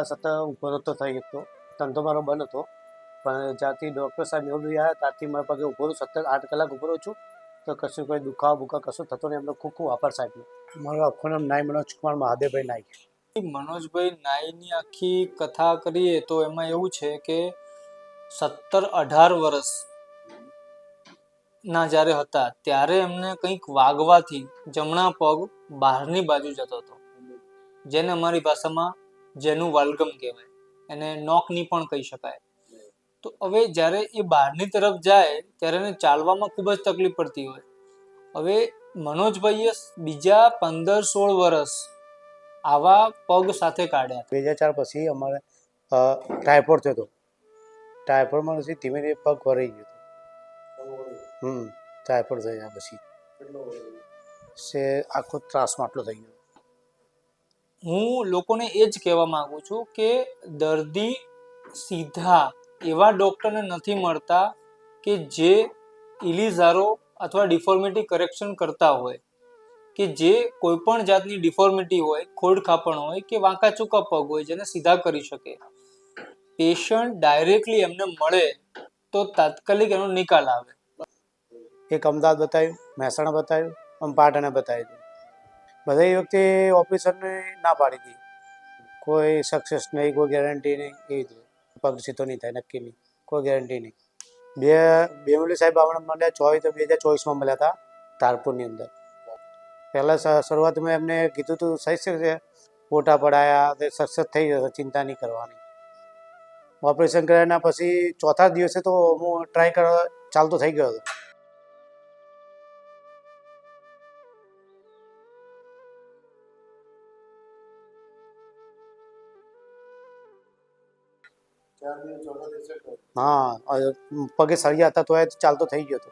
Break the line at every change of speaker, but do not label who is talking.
સતત ઊભો નહોતો થઈ શકતો, ધંધો મારો બંધ હતો. પણ જ્યાંથી ડૉક્ટર સાહેબ નિવૃત્તિ આવ્યા ત્યારથી મારા પગે ઊભો રહું, સતત 8 કલાક ઊભો રહું છું. તો કશું કોઈ દુખાવો બુખાવો કશું થતો નહીં. એમનો ખૂબ ખૂબ આભાર સાહેબનો. મારું આખું નામ નાઈ મનોજકુમાર મહાદેવભાઈ નાઈક.
મનોજભાઈ નાઈની આખી કથા કરીએ તો એમાં એવું છે કે 17-18 વર્ષ ના જ્યારે હતા ત્યારે એમને કંઈક વાગવાથી જમણા પગ બહારની બાજુ જતો હતો, જેને અમારી ભાષામાં જેનું વાલ્ગમ કહેવાય, એને નોકની પણ કહી શકાય. તો હવે જ્યારે એ બહારની તરફ જાય ત્યારે એને ચાલવામાં ખૂબ જ તકલીફ પડતી હોય. હવે મનોજભાઈએ બીજા 15-16 વર્ષ આવા પગ સાથે કાઢ્યા.
2004 પછી અમારે ટાઈફોઇડ થયો હતો. ટાઈફોઇડમાં પછી ધીમે ધીમે પગ વળી ગયો હતો. ટાઈફોઇડ થયા પછી આખો ત્રાસમાં આટલો થઈ ગયો.
હું લોકોને એ જ કહેવા માંગુ છું કે દર્દી સીધા એવા ડૉક્ટરને નથી મળતા કે જે ઇલિઝારો અથવા ડિફોર્મિટી કરેક્શન કરતા હોય, કે જે કોઈ પણ જાતની ડિફોર્મિટી હોય, ખોડખાપણ હોય કે વાંકા ચૂકા પગ હોય જેને સીધા કરી શકે. પેશન્ટ ડાયરેક્ટલી એમને મળે તો તાત્કાલિક એનો નિકાલ આવે.
એક અમદાવાદ બતાવ્યું, મહેસાણા બતાવ્યું અને પાટણે બતાવ્યું. બધા એ વખતે ઓપરેશનની ના પાડી હતી, કોઈ સક્સેસ નહીં, કોઈ ગેરંટી નહીં. એવી રીતે પગ સીધો નહીં થાય, નક્કી નહીં, કોઈ ગેરંટી નહીં. બેમલી સાહેબ આપણે મળ્યા 2024માં મળ્યા હતા ધારપુરની અંદર. પહેલાં શરૂઆતમાં એમને કીધું હતું સહી છે, ફોટા પડાયા, તે સક્સેસ થઈ જશે, ચિંતા નહીં કરવાની. ઓપરેશન કર્યાના પછી ચોથા દિવસે તો હું ટ્રાય કરવા ચાલતો થઈ ગયો હતો. હા, પગે સળિયા હતા તો ચાલતો થઈ ગયો હતો.